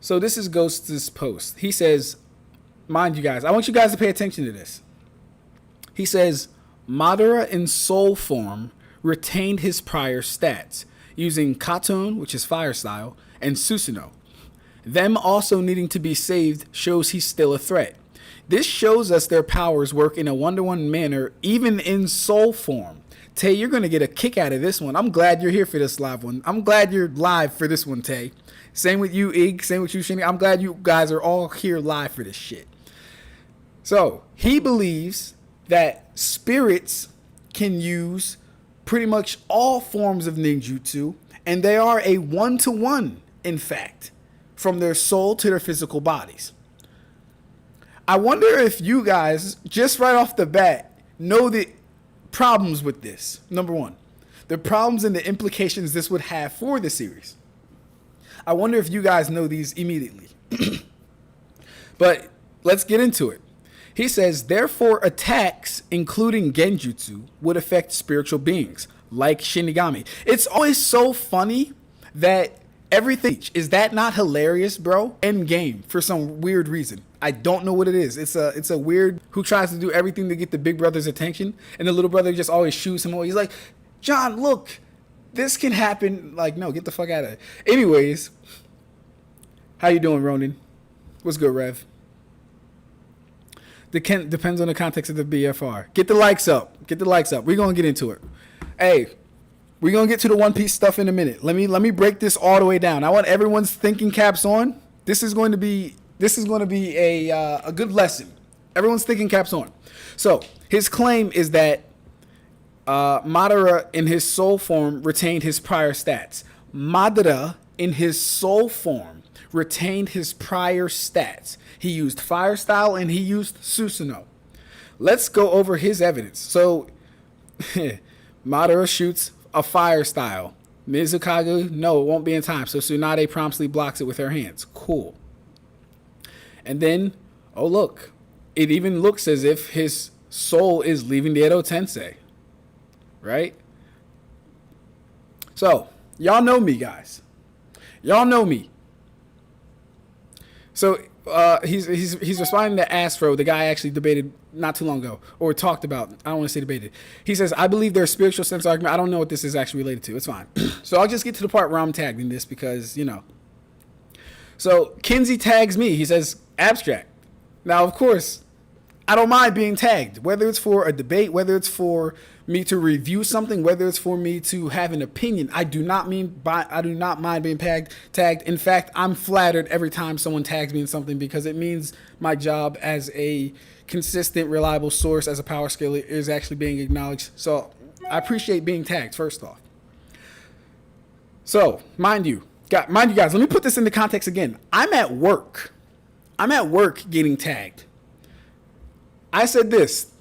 So this is Ghost's post. He says, mind you guys, I want you guys to pay attention to this. He says, Madara in soul form retained his prior stats, using Katun, which is fire style, and Susanoo. Them also needing to be saved shows he's still a threat. This shows us their powers work in a one-to-one manner, even in soul form. Tay, you're going to get a kick out of this one. I'm glad you're here for this live one. I'm glad you're live for this one, Tay. Same with you, Ig. Same with you, Shinny. I'm glad you guys are all here live for this shit. So, he believes that spirits can use pretty much all forms of ninjutsu, and they are a one-to-one, in fact, from their soul to their physical bodies. I wonder if you guys, just right off the bat, know the problems with this. Number one, the problems and the implications this would have for the series. I wonder if you guys know these immediately. But let's get into it. He says, therefore, attacks, including genjutsu, would affect spiritual beings, like Shinigami. It's always so funny that everything... Is that not hilarious, bro? End game, for some weird reason. I don't know what it is. It's a weird... Who tries to do everything to get the big brother's attention, and the little brother just always shoos him away. He's like, John, look, this can happen. Like, no, get the fuck out of it. Anyways, how you doing, Ronan? What's good, Rev? Depends on the context of the BFR. Get the likes up. Get the likes up. We're going to get into it. Hey, we're going to get to the One Piece stuff in a minute. Let me break this all the way down. I want everyone's thinking caps on. This is going to be a good lesson. Everyone's thinking caps on. So, his claim is that Madara in his soul form retained his prior stats. Madara in his soul form retained his prior stats. He used fire style and he used Susanoo. Let's go over his evidence. So, Madara shoots a fire style. Mizukagu, no, it won't be in time. So Tsunade promptly blocks it with her hands. Cool. And then, oh look, it even looks as if his soul is leaving the Edo Tensei. Right? So, y'all know me, guys. Y'all know me. So, he's responding to Astro, the guy I actually debated not too long ago, or talked about. I don't want to say debated. He says, I believe there's spiritual sense argument. I don't know what this is actually related to. It's fine. So I'll just get to the part where I'm tagging this because, you know. So Kinsey tags me. He says, Ab-Stract. Now, of course, I don't mind being tagged, whether it's for a debate, whether it's for me to review something, whether it's for me to have an opinion. I do not mind being tagged. In fact, I'm flattered every time someone tags me in something because it means my job as a consistent, reliable source as a power scaler is actually being acknowledged. So I appreciate being tagged, first off. So, mind you guys, let me put this into context again. I'm at work getting tagged. I said this.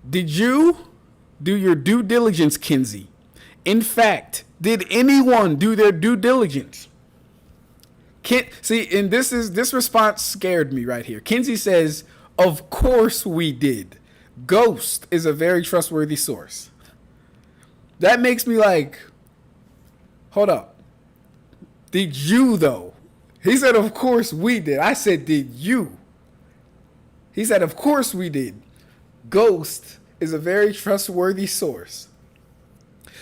Did you do your due diligence, Kinsey? In fact, did anyone do their due diligence? See, and this response scared me right here. Kinsey says, of course we did. Ghost is a very trustworthy source. That makes me like, hold up. Did you, though? He said, of course we did. I said, did you? He said, of course we did. Ghost is a very trustworthy source.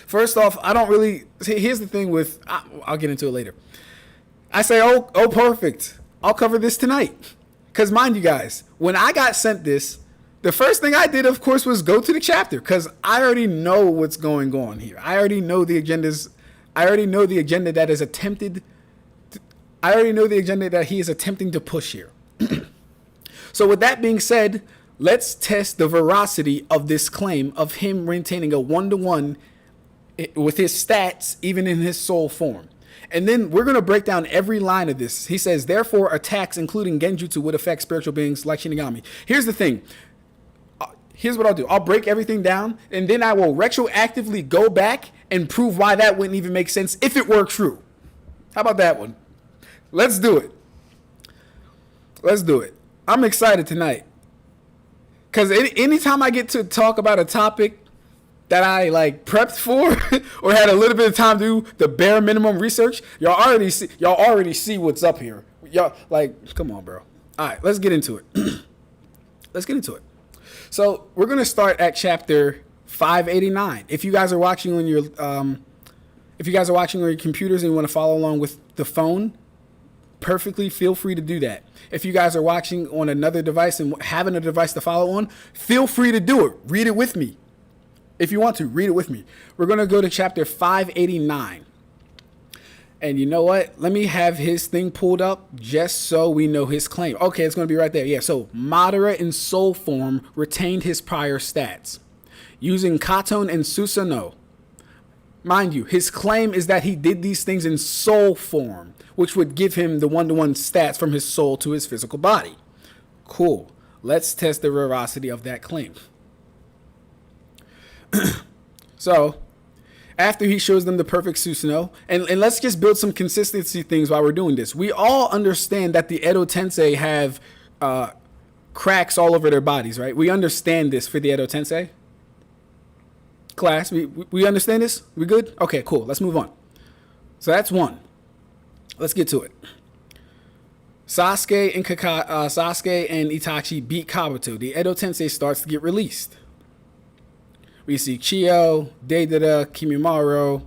First off, I don't really... See, here's the thing with... I'll get into it later. I say, oh, perfect. I'll cover this tonight. Because mind you guys, when I got sent this, the first thing I did, of course, was go to the chapter. Because I already know what's going on here. I already know the agendas. I already know the agenda that is attempted... I already know the agenda that he is attempting to push here. So with that being said, let's test the veracity of this claim of him maintaining a one-to-one with his stats, even in his soul form. And then we're going to break down every line of this. He says, therefore, attacks, including genjutsu, would affect spiritual beings like Shinigami. Here's the thing. Here's what I'll do. I'll break everything down, and then I will retroactively go back and prove why that wouldn't even make sense if it were true. How about that one? Let's do it. Let's do it. I'm excited tonight. Because anytime I get to talk about a topic that I like prepped for or had a little bit of time to do the bare minimum research, y'all already see what's up here. y'all, like, come on, bro. All right, let's get into it. Let's get into it. So we're gonna start at chapter 589. If you guys are watching on your computers and you want to follow along with the phone, perfectly feel free to do that. If you guys are watching on another device and having a device to follow on, feel free to do it. Read it with me. If you want to, read it with me. We're gonna go to chapter 589. And you know what? Let me have his thing pulled up just so we know his claim. Okay, it's going to be right there. Yeah, so Madara in soul form retained his prior stats. Using Katon and Susanoo. Mind you, his claim is that he did these things in soul form, which would give him the one-to-one stats from his soul to his physical body. Cool. Let's test the veracity of that claim. So, after he shows them the perfect Susanoo, and let's just build some consistency things while we're doing this. We all understand that the Edo Tensei have cracks all over their bodies, right? We understand this for the Edo Tensei. Class, we understand this? We good? Okay, cool. Let's move on. So that's one. Let's get to it. Sasuke and Itachi beat Kabuto. The Edo Tensei starts to get released. We see Chio, Deidara, Kimimaro,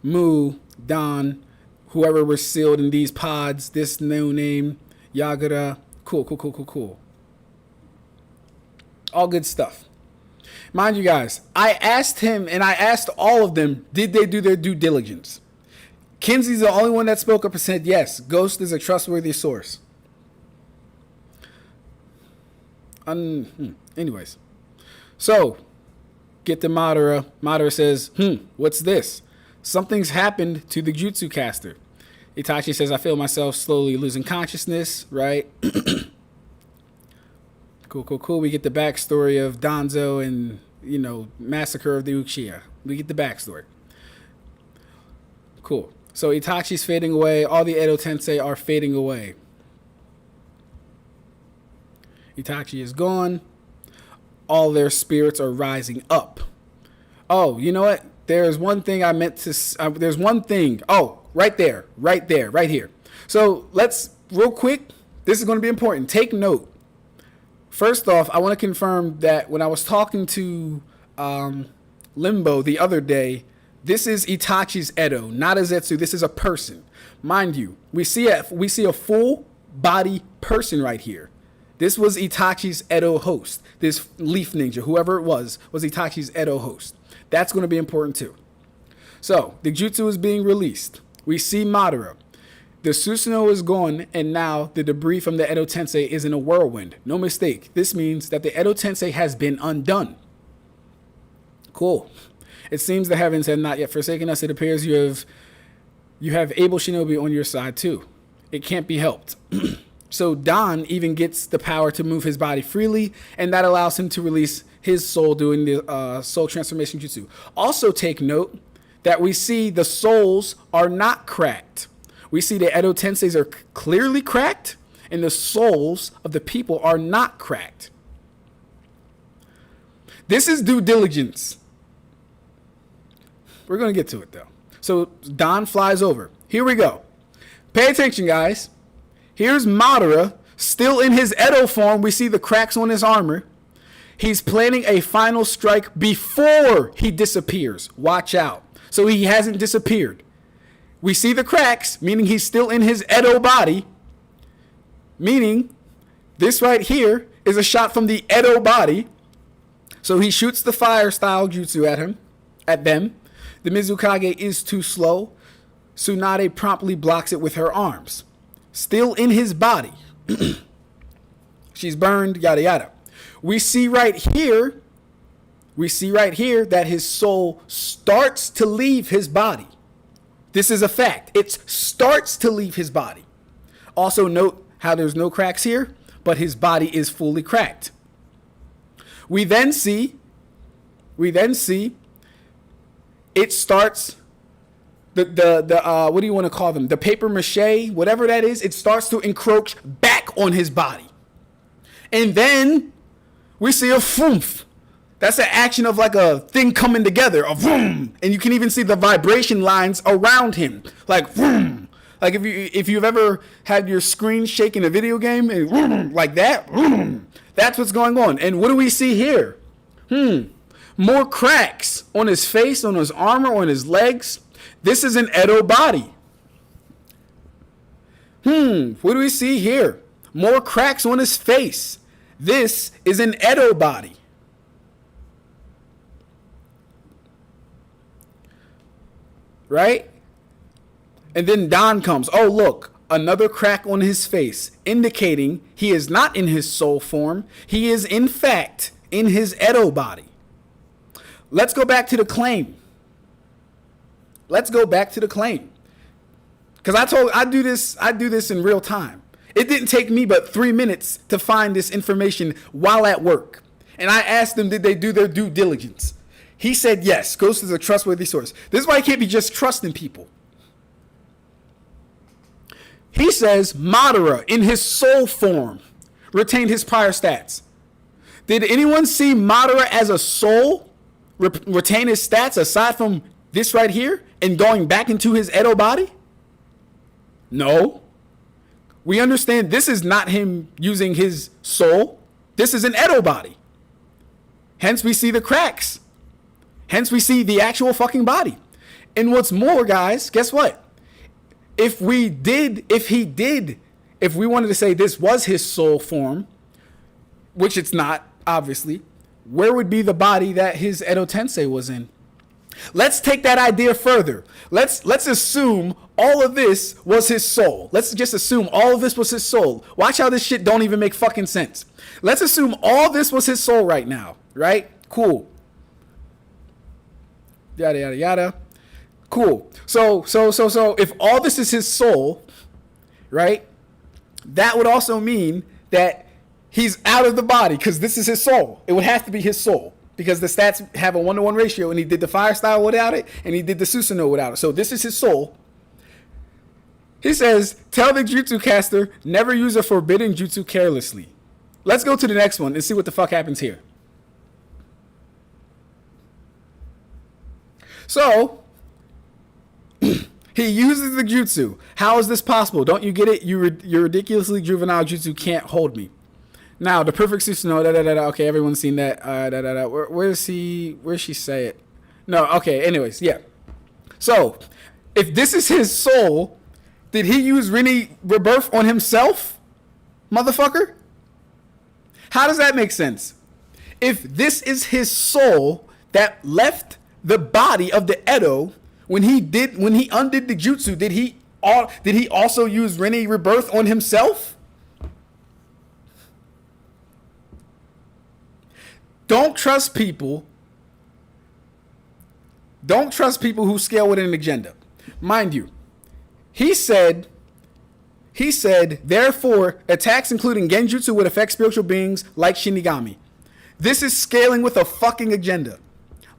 Mu, Don, whoever was sealed in these pods, this no name, Yagura. Cool. All good stuff. Mind you guys, I asked him and I asked all of them, did they do their due diligence? Kinsey's the only one that spoke up and said, yes, Ghost is a trustworthy source. Anyways, so get to Madara. Madara says, what's this? Something's happened to the jutsu caster. Itachi says, I feel myself slowly losing consciousness, right? Cool. We get the backstory of Danzo and, massacre of the Uchiha. We get the backstory. Cool. So Itachi's fading away. All the Edo Tensei are fading away. Itachi is gone. All their spirits are rising up. Oh, you know what? There's one thing I meant to... there's one thing. Oh, right there. Right here. So let's, real quick, this is going to be important. Take note. First off, I want to confirm that when I was talking to Limbo the other day, this is Itachi's Edo, not a Zetsu. This is a person. Mind you, we see a full body person right here. This was Itachi's Edo host. This Leaf Ninja, whoever it was Itachi's Edo host. That's going to be important too. So, the jutsu is being released. We see Madara. The Susanoo is gone, and now the debris from the Edo Tensei is in a whirlwind. No mistake. This means that the Edo Tensei has been undone. Cool. It seems the heavens have not yet forsaken us. It appears you have able shinobi on your side too. It can't be helped. So Don even gets the power to move his body freely, and that allows him to release his soul doing the soul transformation jutsu. Also take note that we see the souls are not cracked. We see the Edo Tenseis are clearly cracked, and the souls of the people are not cracked. This is due diligence. We're going to get to it, though. So Don flies over. Here we go. Pay attention, guys. Here's Madara, still in his Edo form. We see the cracks on his armor. He's planning a final strike before he disappears. Watch out. So he hasn't disappeared. We see the cracks, meaning he's still in his Edo body. Meaning, this right here is a shot from the Edo body. So he shoots the fire style jutsu at them. The Mizukage is too slow. Tsunade promptly blocks it with her arms. Still in his body. She's burned, yada yada. We see right here that his soul starts to leave his body. This is a fact. It starts to leave his body. Also note how there's no cracks here, but his body is fully cracked. We then see it starts the what do you want to call them? The paper mache, whatever that is, it starts to encroach back on his body. And then we see a foomph. That's an action of like a thing coming together, a vroom. And you can even see the vibration lines around him. Like vroom, Like if you've ever had your screen shake in a video game and like that, that's what's going on. And what do we see here? More cracks on his face, on his armor, on his legs. This is an Edo body. What do we see here? More cracks on his face. This is an Edo body. Right? And then Don comes. Oh, look, another crack on his face, indicating he is not in his soul form. He is, in fact, in his Edo body. Let's go back to the claim. Because I do this in real time. It didn't take me but 3 minutes to find this information while at work. And I asked them, did they do their due diligence? He said yes. Ghost is a trustworthy source. This is why I can't be just trusting people. He says Madara, in his soul form, retained his prior stats. Did anyone see Madara as a soul retain his stats aside from this right here and going back into his Edo body? No. We understand this is not him using his soul. This is an Edo body. Hence we see the cracks. Hence we see the actual fucking body. And what's more, guys, guess what? If we wanted to say this was his soul form, which it's not, obviously, where would be the body that his Edo Tensei was in? Let's take that idea further. Let's assume all of this was his soul. Let's just assume all of this was his soul. Watch how this shit don't even make fucking sense. Let's assume all this was his soul right now, right? Cool. Yada, yada, yada. Cool. So if all this is his soul, right, that would also mean that he's out of the body because this is his soul. It would have to be his soul because the stats have a 1-to-1 ratio and he did the fire style without it and he did the Susanoo without it. So this is his soul. He says, tell the jutsu caster, never use a forbidden jutsu carelessly. Let's go to the next one and see what the fuck happens here. So, he uses the jutsu. How is this possible? Don't you get it? Your ridiculously juvenile jutsu can't hold me. Now, the perfect Susanoo, okay, everyone's seen that. Where's she say it? No, okay, anyways, yeah. So, if this is his soul, did he use Rini Rebirth on himself? Motherfucker? How does that make sense? If this is his soul that left the body of the Edo, when he undid the jutsu, did he also use Rini Rebirth on himself? Don't trust people who scale with an agenda. Mind you, he said, therefore, attacks including genjutsu would affect spiritual beings like Shinigami. This is scaling with a fucking agenda.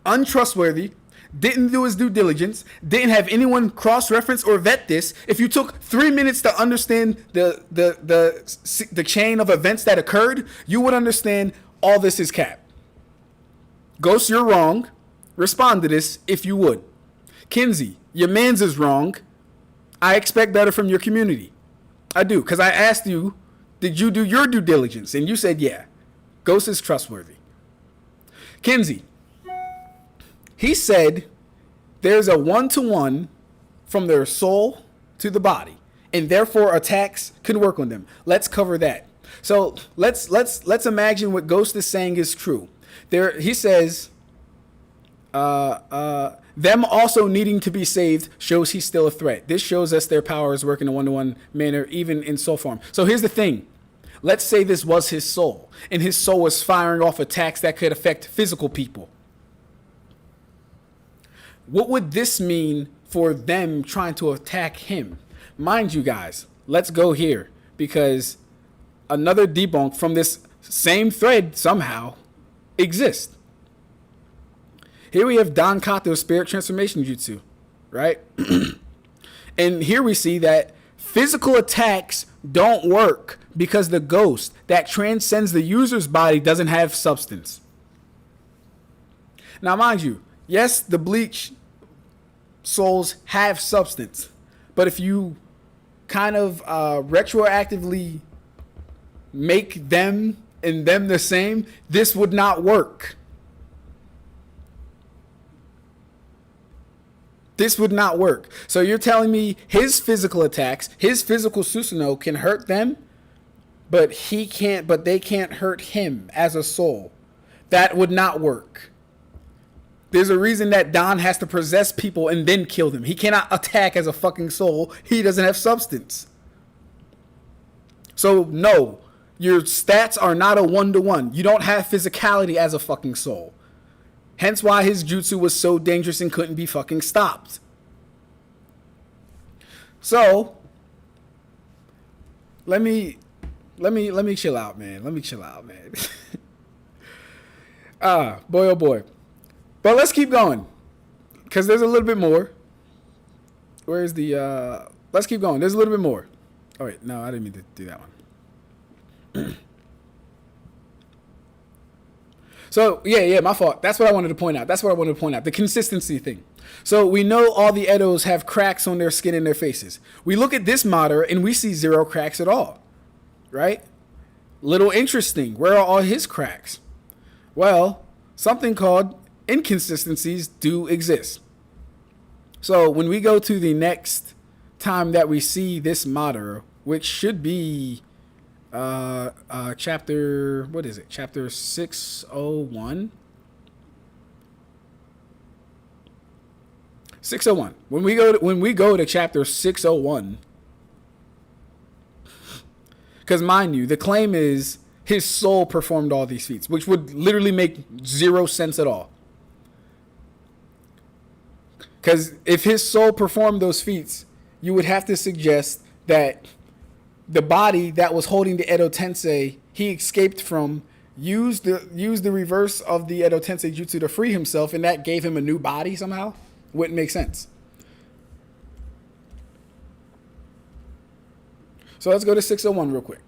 Untrustworthy, didn't do his due diligence, didn't have anyone cross-reference or vet this. If you took 3 minutes to understand the chain of events that occurred, you would understand all this is cap. Ghost, you're wrong. Respond to this if you would. Kinsey, your mans is wrong. I expect better from your community. I do, because I asked you, did you do your due diligence? And you said, yeah. Ghost is trustworthy. Kinsey, he said there's a 1-to-1 from their soul to the body, and therefore attacks can work on them. Let's cover that. So let's imagine what Ghost is saying is true. There, he says, them also needing to be saved shows he's still a threat. This shows us their power is working in a 1-to-1 manner, even in soul form. So here's the thing. Let's say this was his soul, and his soul was firing off attacks that could affect physical people. What would this mean for them trying to attack him? Mind you guys, let's go here, because another debunk from this same thread somehow exists. Here we have Don Kato's Spirit Transformation Jutsu, right? And here we see that physical attacks don't work because the ghost that transcends the user's body doesn't have substance. Now, mind you, yes, the Bleach souls have substance, but if you kind of retroactively make them and them the same, this would not work. This would not work. So you're telling me his physical attacks, his physical Susanoo can hurt them, but he can't, but they can't hurt him as a soul. That would not work. There's a reason that Don has to possess people and then kill them. He cannot attack as a fucking soul. He doesn't have substance. So no, your stats are not a 1-to-1. You don't have physicality as a fucking soul. Hence why his jutsu was so dangerous and couldn't be fucking stopped. So let me chill out, man. Let me chill out, man. Boy, oh boy. But let's keep going, because there's a little bit more. Where's the, let's keep going. There's a little bit more. Oh, wait. No, I didn't mean to do that one. So, yeah, my fault. That's what I wanted to point out. The consistency thing. So, we know all the Edos have cracks on their skin and their faces. We look at this Madara, and we see 0 cracks at all. Right? Little interesting. Where are all his cracks? Well, something called inconsistencies do exist. So when we go to the next time that we see this Madara, which should be chapter, what is it? Chapter 601. 601. When we go to chapter 601, because mind you, the claim is his soul performed all these feats, which would literally make 0 sense at all. Because if his soul performed those feats, you would have to suggest that the body that was holding the Edo Tensei he escaped from used the reverse of the Edo Tensei jutsu to free himself, and that gave him a new body somehow. Wouldn't make sense. So let's go to 601 real quick.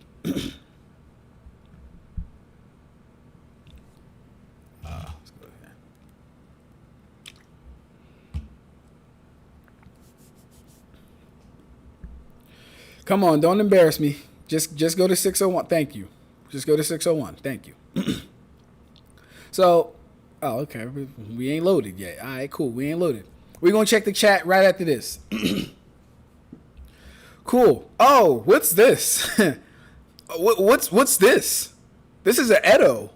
Come on, don't embarrass me. Just go to 601. Thank you. Just go to 601. Thank you. So, oh, okay. We ain't loaded yet. All right, cool. We ain't loaded. We're going to check the chat right after this. Cool. Oh, what's this? What's this? This is an Edo.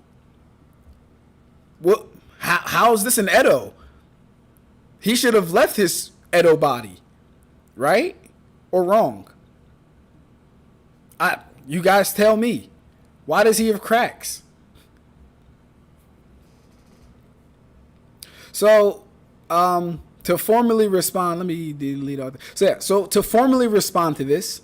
What? How is this an Edo? He should have left his Edo body, right? Or wrong? You guys tell me. Why does he have cracks? So, to formally respond, let me delete all that. So to formally respond to this,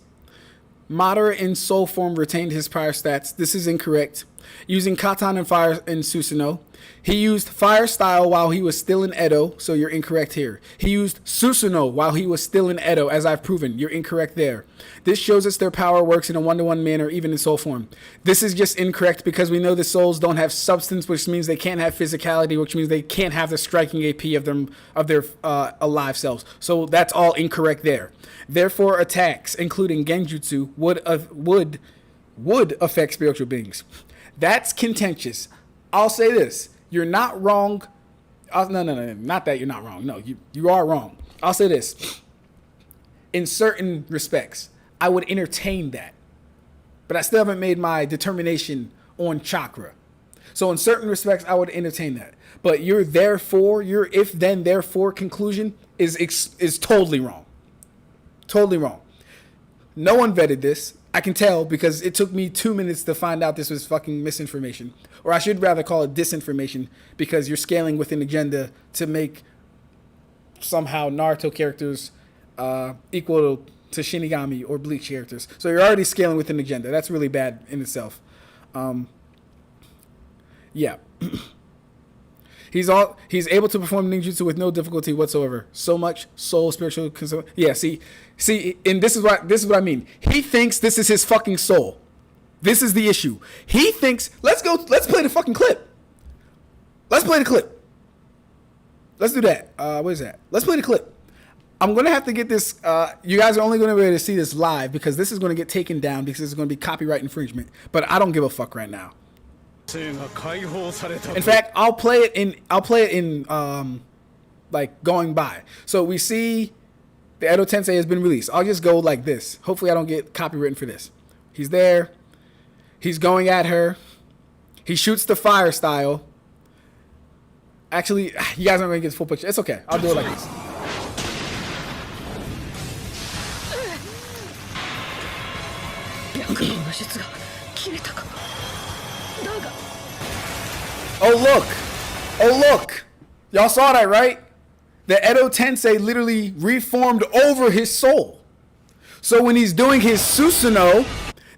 Madara in soul form retained his prior stats. This is incorrect. Using Katan and Fire in Susanoo. He used Fire Style while he was still in Edo, so you're incorrect here. He used Susanoo while he was still in Edo, as I've proven. You're incorrect there. This shows us their power works in a 1-to-1 manner, even in soul form. This is just incorrect because we know the souls don't have substance, which means they can't have physicality, which means they can't have the striking AP of their alive selves. So that's all incorrect there. Therefore, attacks, including Genjutsu, would affect spiritual beings. That's contentious. I'll say this. You're not wrong. No. Not that you're not wrong. No, you are wrong. I'll say this. In certain respects, I would entertain that. But I still haven't made my determination on chakra. So in certain respects, I would entertain that. But your if then therefore conclusion is totally wrong. Totally wrong. No one vetted this. I can tell because it took me 2 minutes to find out this was fucking misinformation. Or I should rather call it disinformation because you're scaling with an agenda to make somehow Naruto characters equal to Shinigami or Bleach characters. So you're already scaling with an agenda. That's really bad in itself. Yeah. He's able to perform ninjutsu with no difficulty whatsoever. So much soul, spiritual. Yeah, see, and this is what I mean. He thinks this is his fucking soul. This is the issue. He thinks. Let's play the fucking clip. Let's play the clip. Let's do that. What is that? Let's play the clip. I'm going to have to get this. You guys are only going to be able to see this live because this is going to get taken down because it's going to be copyright infringement. But I don't give a fuck right now. In fact, I'll play it in like going by. So we see the Edo Tensei has been released. I'll just go like this. Hopefully I don't get copywritten for this. He's there. He's going at her. He shoots the fire style. Actually, you guys aren't going to get the full picture. It's okay. I'll do it like this. Oh, look. Oh, look. Y'all saw that, right? The Edo Tensei literally reformed over his soul. So when he's doing his Susanoo,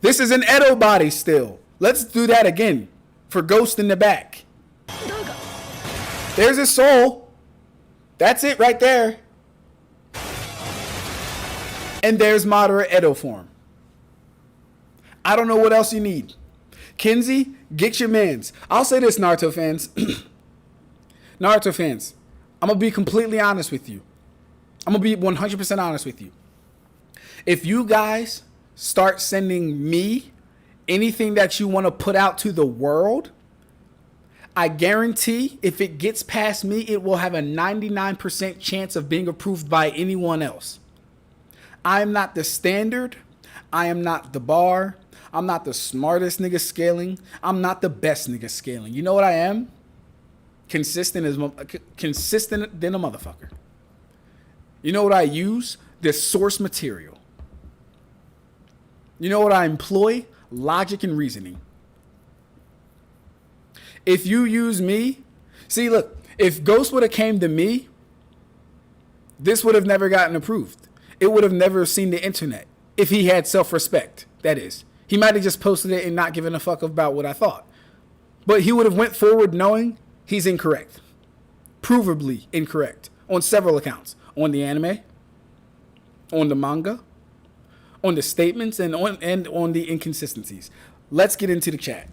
this is an Edo body still. Let's do that again for Ghost in the back. There's his soul. That's it right there. And there's Madara Edo form. I don't know what else you need. Kinsey, get your mans. I'll say this, Naruto fans. Naruto fans, I'm going to be completely honest with you. I'm going to be 100% honest with you. If you guys start sending me anything that you want to put out to the world, I guarantee if it gets past me, it will have a 99% chance of being approved by anyone else. I am not the standard. I am not the bar. I'm not the smartest nigga scaling. I'm not the best nigga scaling. You know what I am? Consistent than a motherfucker. You know what I use? The source material. You know what I employ? Logic and reasoning. If you use me, see, look, if Ghost would have came to me, this would have never gotten approved. It would have never seen the internet. If he had self-respect, that is. He might have just posted it and not given a fuck about what I thought. But he would have went forward knowing he's incorrect. Provably incorrect. On several accounts. On the anime. On the manga. On the statements and on the inconsistencies. Let's get into the chat.